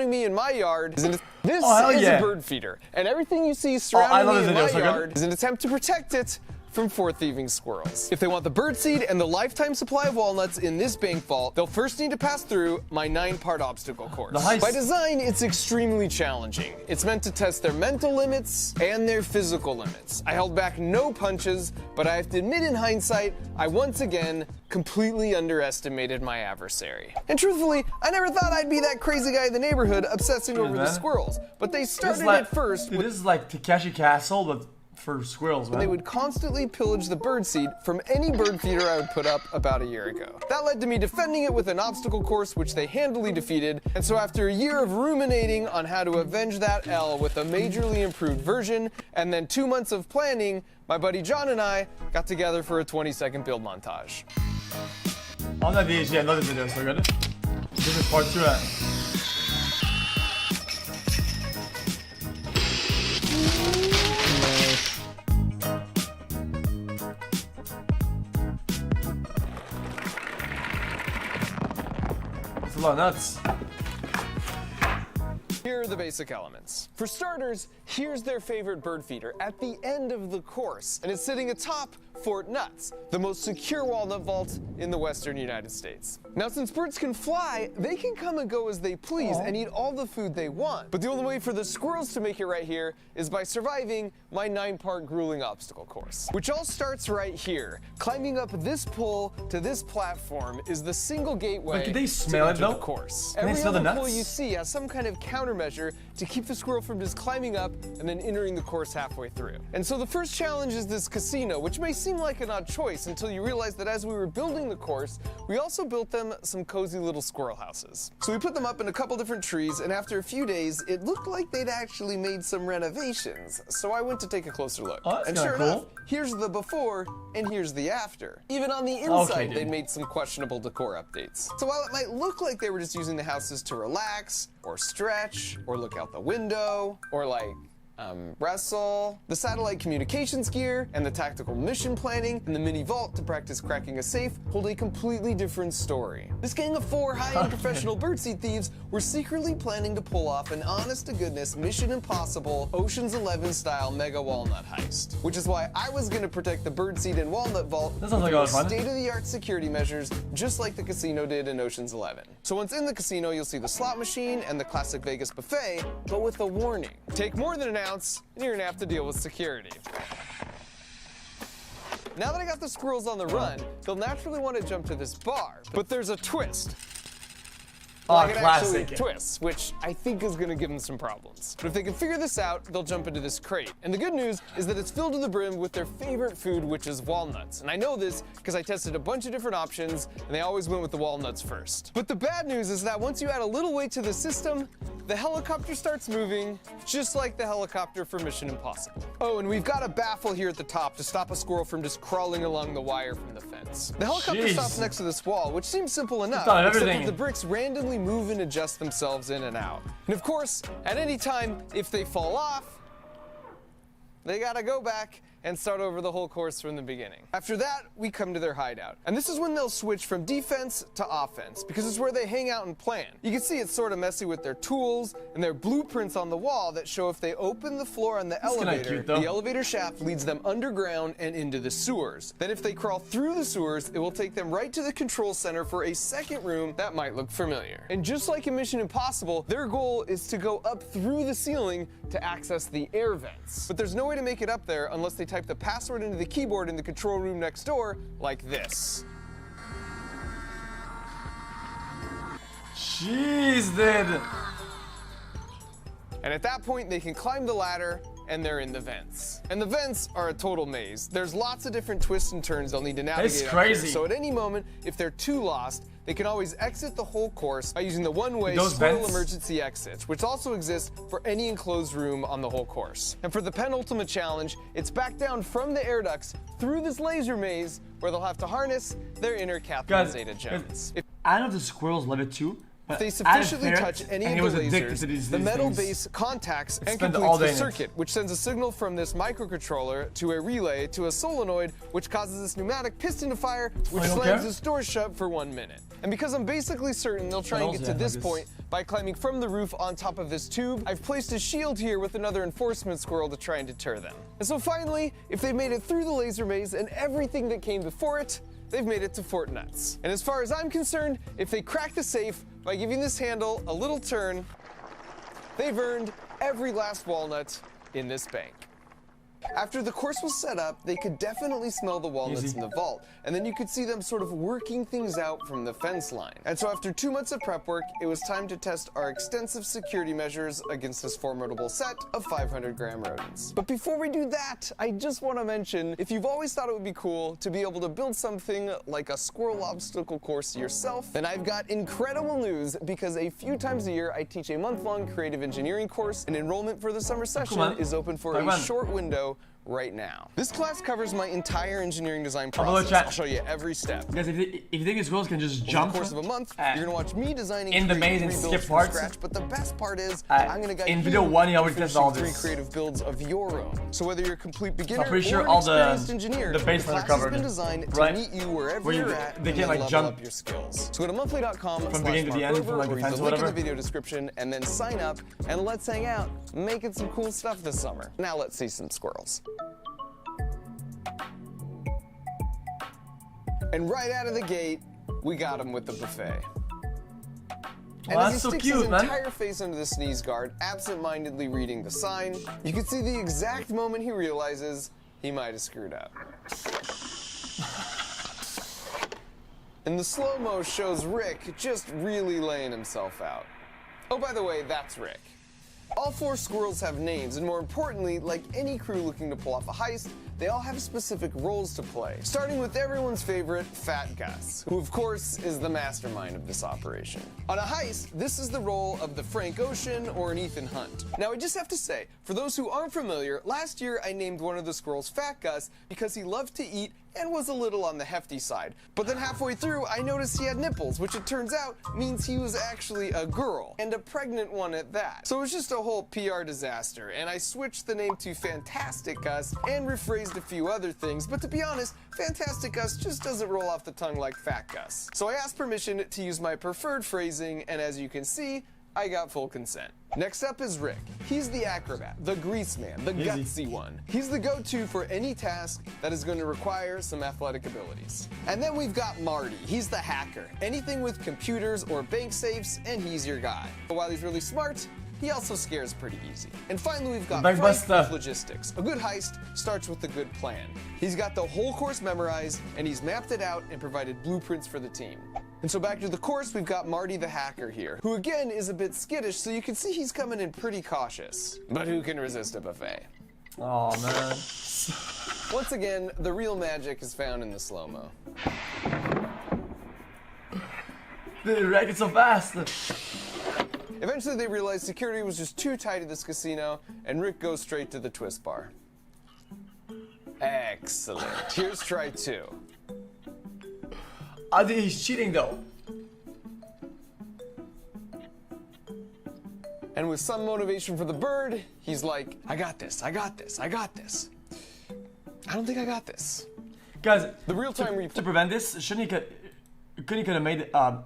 surrounding me in my yard is a bird feeder, and everything you see surrounding me in my yard is an attempt to protect it from 4 thieving squirrels. If they want the birdseed and the lifetime supply of walnuts in this bank vault, they'll first need to pass through my 9-part obstacle course. Nice. By design, it's extremely challenging. It's meant to test their mental limits and their physical limits. I held back no punches, but I have to admit in hindsight, I once again completely underestimated my adversary. And truthfully, I never thought I'd be that crazy guy in the neighborhood obsessing over the squirrels, but they started at first with— This is like Takeshi Castle, but for squirrels, man. They would constantly pillage the birdseed from any bird feeder I would put up about a year ago. That led to me defending it with an obstacle course, which they handily defeated. And so after a year of ruminating on how to avenge that L with a majorly improved version, and then 2 months of planning, my buddy John and I got together for a 20-second build montage. On a VHS, another video, so good. This is part 2. It's a lot of nuts. Here are the basic elements. For starters, here's their favorite bird feeder at the end of the course, and it's sitting atop Fort Nuts, the most secure walnut vault in the western United States. Now, since birds can fly, they can come and go as they please and eat all the food they want. But the only way for the squirrels to make it right here is by surviving my 9-part grueling obstacle course, which all starts right here. Climbing up this pole to this platform is the single gateway But can they smell to it, though? the course. Can they Every smell the other pole nuts? you see has some kind of countermeasure to keep the squirrel from just climbing up and then entering the course halfway through. And so the first challenge is this casino, which may seem like an odd choice until you realize that as we were building the course, we also built them some cozy little squirrel houses. So we put them up in a couple different trees, and after a few days, it looked like they'd actually made some renovations. So I went to take a closer look. Oh, that's and kinda sure cool. enough, here's the before and here's the after. Even on the inside, they'd made some questionable decor updates. So while it might look like they were just using the houses to relax, or stretch, or look out the window, or like, wrestle, the satellite communications gear, and the tactical mission planning, and the mini vault to practice cracking a safe hold a completely different story. This gang of 4 high-end professional birdseed thieves were secretly planning to pull off an honest-to-goodness Mission Impossible Ocean's 11 style mega walnut heist, which is why I was going to protect the birdseed and walnut vault with state-of-the-art security measures, just like the casino did in Ocean's 11. So once in the casino, you'll see the slot machine and the classic Vegas buffet, but with a warning. Take more than an ounce, and you're gonna have to deal with security. Now that I got the squirrels on the run, they'll naturally want to jump to this bar, but there's a twist. Classic. Twists, which I think is gonna give them some problems. But if they can figure this out, they'll jump into this crate. And the good news is that it's filled to the brim with their favorite food, which is walnuts. And I know this because I tested a bunch of different options, and they always went with the walnuts first. But the bad news is that once you add a little weight to the system, the helicopter starts moving, just like the helicopter for Mission Impossible. Oh, and we've got a baffle here at the top to stop a squirrel from just crawling along the wire from the fence. The helicopter stops next to this wall, which seems simple enough, except that the bricks randomly move and adjust themselves in and out. And of course, at any time, if they fall off, they gotta go back and start over the whole course from the beginning. After that, we come to their hideout. And this is when they'll switch from defense to offense, because it's where they hang out and plan. You can see it's sort of messy with their tools and their blueprints on the wall that show if they open the floor on the elevator, the elevator shaft leads them underground and into the sewers. Then if they crawl through the sewers, it will take them right to the control center for a second room that might look familiar. And just like in Mission Impossible, their goal is to go up through the ceiling to access the air vents. But there's no way to make it up there unless they type the password into the keyboard in the control room next door, like this. Jeez, dude. And at that point, they can climb the ladder and they're in the vents. And the vents are a total maze. There's lots of different twists and turns they'll need to navigate. It's crazy. So at any moment, if they're too lost, they can always exit the whole course by using the one-way Squirrel emergency exits, which also exists for any enclosed room on the whole course. And for the penultimate challenge, it's back down from the air ducts through this laser maze where they'll have to harness their inner Catherine Zeta-Jones. I know the squirrels love it too. If they sufficiently touch any of the lasers, the metal base contacts and completes the circuit, which sends a signal from this microcontroller to a relay to a solenoid, which causes this pneumatic piston to fire, which slams this door shut for 1 minute. And because I'm basically certain they'll try and get to this point by climbing from the roof on top of this tube. I've placed a shield here with another enforcement squirrel to try and deter them. And so finally, if they made it through the laser maze and everything that came before it, they've made it to Fort Nuts. And as far as I'm concerned, if they crack the safe by giving this handle a little turn, they've earned every last walnut in this bank. After the course was set up, they could definitely smell the walnuts in the vault, and then you could see them sort of working things out from the fence line. And so after 2 months of prep work, it was time to test our extensive security measures against this formidable set of 500-gram rodents. But before we do that, I just want to mention, if you've always thought it would be cool to be able to build something like a squirrel obstacle course yourself, then I've got incredible news, because a few times a year I teach a month-long creative engineering course, and enrollment for the summer session is open for a short window right now. This class covers my entire engineering design process. I'll show you every step. Guys, if you think these girls can just jump over the course of a month, you're gonna watch me designing in the maze and skip parts. Scratch, but the best part is I'm gonna guide in you video 1, you already tested all three this. creative builds of your own. So whether you're a complete beginner I'm pretty sure or an all experienced engineer, the baselines are covered. has been designed to Right. meet you wherever you're at they and can't like level jump up your skills. So go to monthly.com from beginning to the end from like or the use fence the or link in whatever. the video description and then sign up and let's hang out, making some cool stuff this summer. Now let's see some squirrels. And right out of the gate, we got him with the buffet. And as he that's so sticks cute, his man. entire face under the sneeze guard, absent-mindedly reading the sign, you can see the exact moment he realizes he might have screwed up. And the slow-mo shows Rick just really laying himself out. Oh, by the way, that's Rick. All 4 squirrels have names, and more importantly, like any crew looking to pull off a heist, they all have specific roles to play. Starting with everyone's favorite, Fat Gus, who of course is the mastermind of this operation. On a heist, this is the role of the Frank Ocean or an Ethan Hunt. Now I just have to say, for those who aren't familiar, last year I named one of the squirrels Fat Gus because he loved to eat and was a little on the hefty side. But then halfway through, I noticed he had nipples, which it turns out means he was actually a girl, and a pregnant one at that. So it was just a whole PR disaster, and I switched the name to Fantastic Gus and rephrased a few other things, but to be honest, Fantastic Gus just doesn't roll off the tongue like Fat Gus. So I asked permission to use my preferred phrasing, and as you can see, I got full consent. Next up is Rick. He's the acrobat, the grease man, the gutsy one. He's the go-to for any task that is going to require some athletic abilities. And then we've got Marty. He's the hacker. Anything with computers or bank safes, and he's your guy. But while he's really smart, he also scares pretty easy. And finally, we've got Frank with logistics. A good heist starts with a good plan. He's got the whole course memorized, and he's mapped it out and provided blueprints for the team. And so back to the course, we've got Marty the hacker here, who again is a bit skittish, so you can see he's coming in pretty cautious. But who can resist a buffet? Oh man. Once again, the real magic is found in the slow-mo. They wreck it so fast. Eventually they realize security was just too tight at this casino, and Rick goes straight to the twist bar. Excellent. Here's try 2. I think he's cheating though. And with some motivation for the bird, he's like, I got this, I got this, I got this. I don't think I got this. Guys, the real-time replay. To prevent this, couldn't he could have made a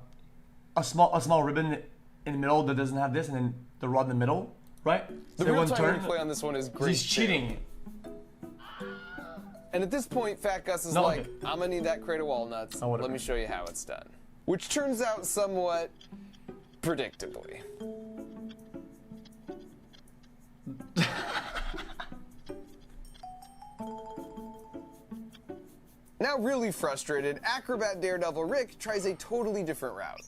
small ribbon in the middle that doesn't have this, and then the rod in the middle, right? The real-time replay on this one is great. He's cheating. And at this point, Fat Gus is like, I'm gonna need that crate of walnuts. Let me show you how it's done. Which turns out somewhat predictably. Now really frustrated, acrobat daredevil Rick tries a totally different route.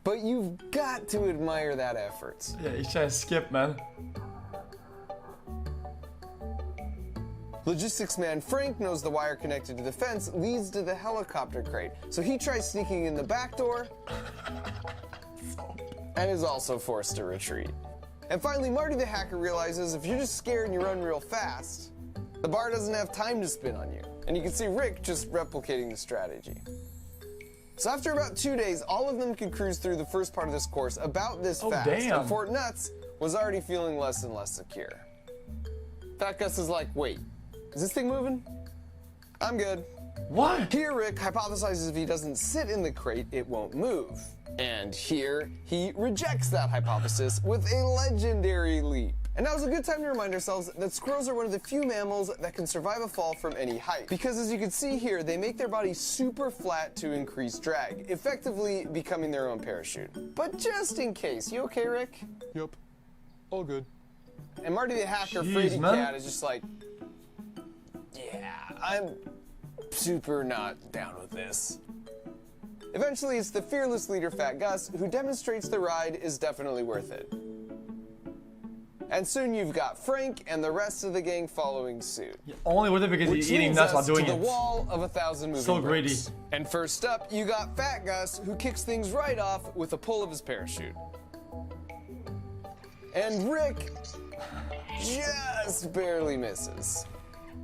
But you've got to admire that effort. Yeah, he's trying to skip, man. Logistics man Frank knows the wire connected to the fence leads to the helicopter crate, so he tries sneaking in the back door and is also forced to retreat. And finally, Marty the hacker realizes if you're just scared and you run real fast, the bar doesn't have time to spin on you. And you can see Rick just replicating the strategy. So after about 2 days, all of them could cruise through the first part of this course about this fast. Damn. And Fort Nuts was already feeling less and less secure. Fat Gus is like, wait, is this thing moving? I'm good. What? Here, Rick hypothesizes if he doesn't sit in the crate, it won't move. And here, he rejects that hypothesis with a legendary leap. And now's a good time to remind ourselves that squirrels are one of the few mammals that can survive a fall from any height. Because as you can see here, they make their bodies super flat to increase drag, effectively becoming their own parachute. But just in case, you okay, Rick? Yep. All good. And Marty the Hacker, Jeez, Frady man. Cat, is just like, yeah, I'm super not down with this. Eventually, it's the fearless leader, Fat Gus, who demonstrates the ride is definitely worth it. And soon you've got Frank and the rest of the gang following suit. Only with it because Which he's eating leads nuts while us doing to it. the wall of 1,000 moving So greedy. bricks. And first up, you got Fat Gus, who kicks things right off with a pull of his parachute. And Rick just barely misses.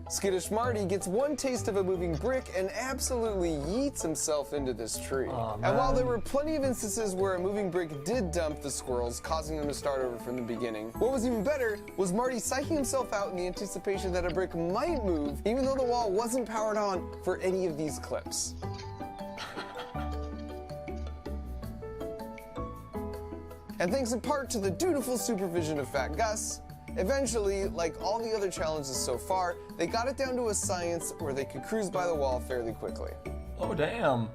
Skittish Marty gets one taste of a moving brick and absolutely yeets himself into this tree. And while there were plenty of instances where a moving brick did dump the squirrels, causing them to start over from the beginning, what was even better was Marty psyching himself out in the anticipation that a brick might move, even though the wall wasn't powered on for any of these clips. And thanks in part to the dutiful supervision of Fat Gus, eventually, like all the other challenges so far, they got it down to a science where they could cruise by the wall fairly quickly. Oh, damn.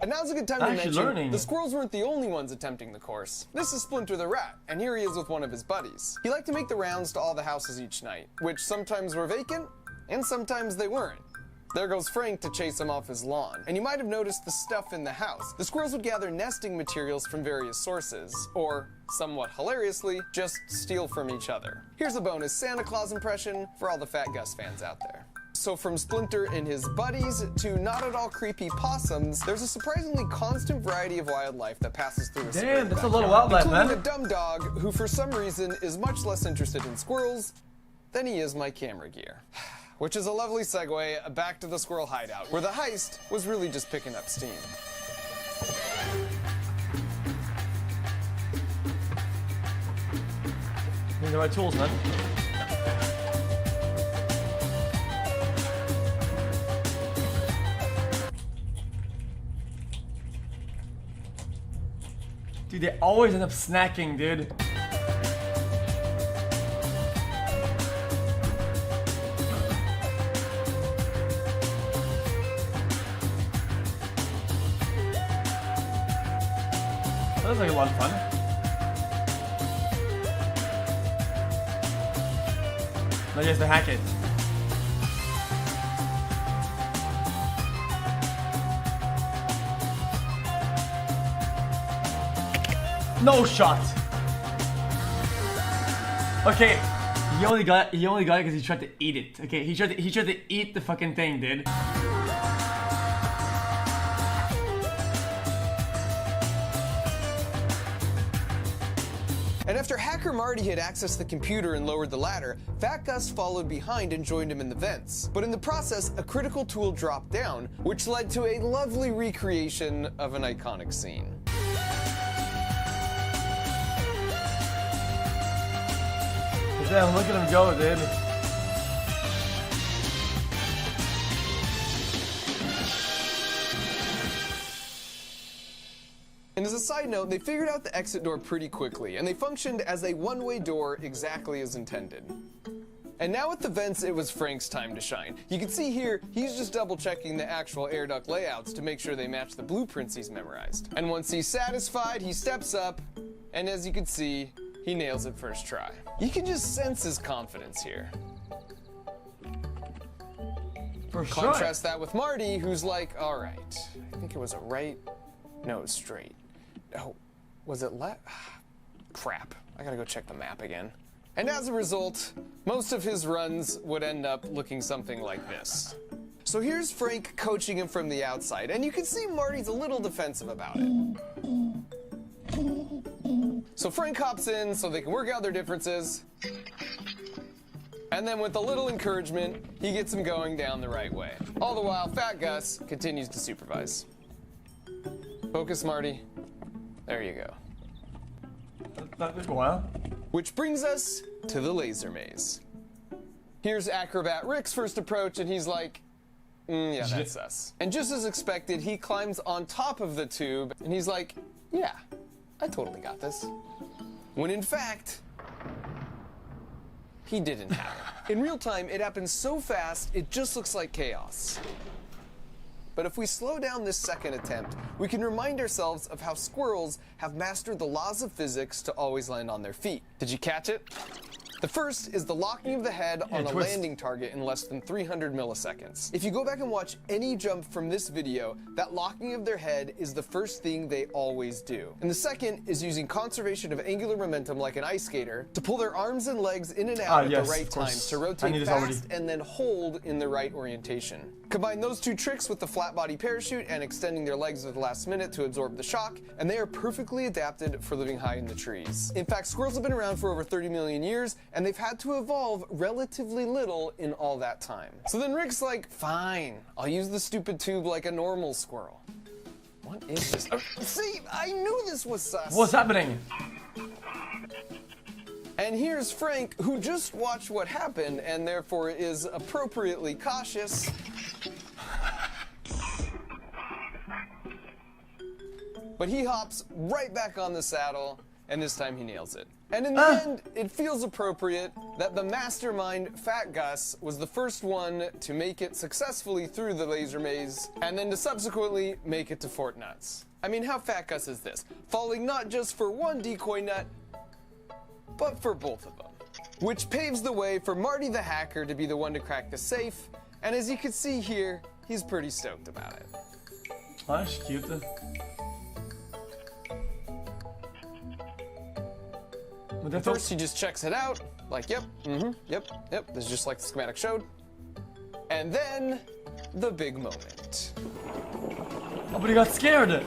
And now's a good time to Actually mention, learning. the squirrels weren't the only ones attempting the course. This is Splinter the Rat, and here he is with one of his buddies. He liked to make the rounds to all the houses each night, which sometimes were vacant, and sometimes they weren't. There goes Frank to chase him off his lawn. And you might have noticed the stuff in the house. The squirrels would gather nesting materials from various sources, or, somewhat hilariously, just steal from each other. Here's a bonus Santa Claus impression for all the Fat Gus fans out there. So from Splinter and his buddies to not at all creepy possums, there's a surprisingly constant variety of wildlife that passes through a Damn, that's a backyard, lot of wildlife, including man. a dumb dog who for some reason is much less interested in squirrels than he is my camera gear. Which is a lovely segue back to the squirrel hideout, where the heist was really just picking up steam. Need the right tools, man. Dude, they always end up snacking, dude. That looks like a lot of fun. Now he has to hack it. No shot. Okay, he only got it because he tried to eat it. Okay, he tried to eat the fucking thing, dude. And after Hacker Marty had accessed the computer and lowered the ladder, Fat Gus followed behind and joined him in the vents. But in the process, a critical tool dropped down, which led to a lovely recreation of an iconic scene. Damn, look at him go, dude. And as a side note, they figured out the exit door pretty quickly, and they functioned as a one-way door exactly as intended. And now at the vents, it was Frank's time to shine. You can see here, he's just double-checking the actual air duct layouts to make sure they match the blueprints he's memorized. And once he's satisfied, he steps up, and as you can see, he nails it first try. You can just sense his confidence here. For sure. Contrast that with Marty, who's like, all right, I think it was a right, no, it was straight. Oh, was it left? Crap, I gotta go check the map again. And as a result, most of his runs would end up looking something like this. So here's Frank coaching him from the outside, and you can see Marty's a little defensive about it. So Frank hops in so they can work out their differences. And then with a little encouragement, he gets him going down the right way. All the while, Fat Gus continues to supervise. Focus, Marty. There you go. That took a while. Which brings us to the laser maze. Here's Acrobat Rick's first approach, and he's like, yeah, that's us. And just as expected, he climbs on top of the tube, and he's like, Yeah, I totally got this. When in fact, he didn't have it. In real time, it happens so fast, it just looks like chaos. But if we slow down this second attempt, we can remind ourselves of how squirrels have mastered the laws of physics to always land on their feet. Did you catch it? The first is the locking of the head on a landing target in less than 300 milliseconds. If you go back and watch any jump from this video, that locking of their head is the first thing they always do. And the second is using conservation of angular momentum like an ice skater to pull their arms and legs in and out at the right times to rotate fast and then hold in the right orientation. Combine those two tricks with the flat body parachute and extending their legs at the last minute to absorb the shock, and they are perfectly adapted for living high in the trees. In fact, squirrels have been around for over 30 million years, and they've had to evolve relatively little in all that time. So then Rick's like, fine, I'll use the stupid tube like a normal squirrel. What is this? Oh, see, I knew this was sus. What's happening? And here's Frank, who just watched what happened and therefore is appropriately cautious. But he hops right back on the saddle, and this time he nails it. And in the end, it feels appropriate that the mastermind, Fat Gus, was the first one to make it successfully through the laser maze, and then to subsequently make it to Fort Nuts. I mean, how Fat Gus is this? Falling not just for one decoy nut, but for both of them. Which paves the way for Marty the hacker to be the one to crack the safe, and as you can see here, he's pretty stoked about it. Oh, that's cute. First, he just checks it out, like, yep, yep, this is just like the schematic showed. And then, the big moment. Oh, but he got scared!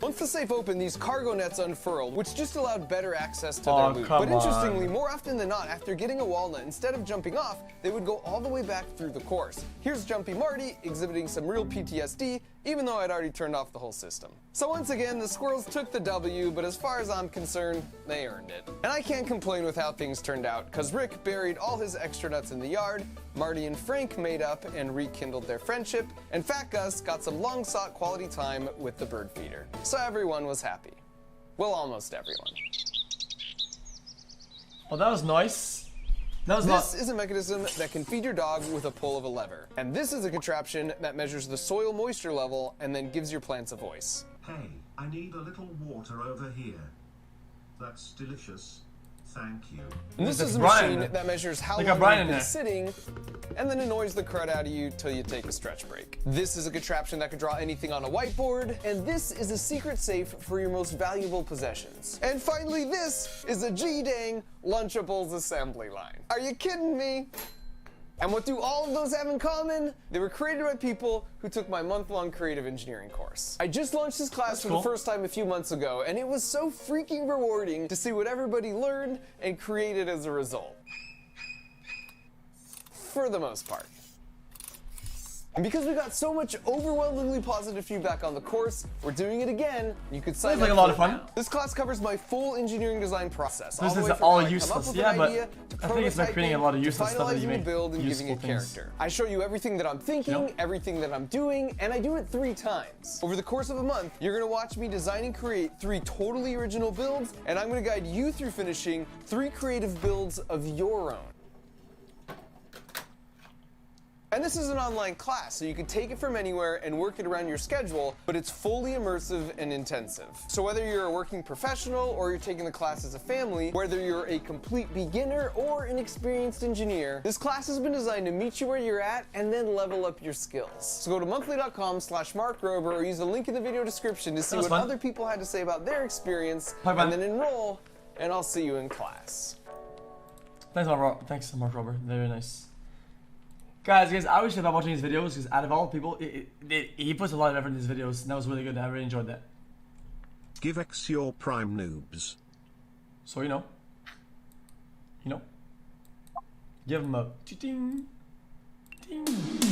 Once the safe opened, these cargo nets unfurled, which just allowed better access to their loot. But interestingly, more often than not, after getting a walnut, instead of jumping off, they would go all the way back through the course. Here's Jumpy Marty exhibiting some real PTSD, even though I'd already turned off the whole system. So once again, the squirrels took the W, but as far as I'm concerned, they earned it. And I can't complain with how things turned out, because Rick buried all his extra nuts in the yard, Marty and Frank made up and rekindled their friendship, and Fat Gus got some long-sought quality time with the bird feeder. So everyone was happy. Well, almost everyone. Well, that was nice. This is a mechanism that can feed your dog with a pull of a lever. And this is a contraption that measures the soil moisture level and then gives your plants a voice. Hey, I need a little water over here. That's delicious. Thank you. And this is a machine that measures how long you've been sitting and then annoys the crud out of you till you take a stretch break. This is a contraption that can draw anything on a whiteboard, and this is a secret safe for your most valuable possessions. And finally, this is a G-dang Lunchables assembly line. Are you kidding me? And what do all of those have in common? They were created by people who took my month-long creative engineering course. I just launched this class for the first time a few months ago, and it was so freaking rewarding to see what everybody learned and created as a result. For the most part. And because we got so much overwhelmingly positive feedback on the course, we're doing it again. You could sign up. It's like a lot of fun. This class covers my full engineering design process. This is all useless, yeah, but I think it's like creating a lot of useless stuff that you make build and giving it character. I show you everything that I'm thinking, everything that I'm doing, and I do it 3 times. Over the course of a month, you're gonna watch me design and create 3 totally original builds, and I'm gonna guide you through finishing 3 creative builds of your own. And this is an online class, so you can take it from anywhere and work it around your schedule, but it's fully immersive and intensive. So whether you're a working professional or you're taking the class as a family, whether you're a complete beginner or an experienced engineer, this class has been designed to meet you where you're at and then level up your skills. So go to monthly.com/markgrober or use the link in the video description to see what other people had to say about their experience, and then enroll, and I'll see you in class. Thanks, Mark Robert. Very nice. Guys, I wish about watching these videos because out of all people, he puts a lot of effort in his videos, and that was really good. I really enjoyed that. Give X your prime noobs. So, you know, give him a ding, ding.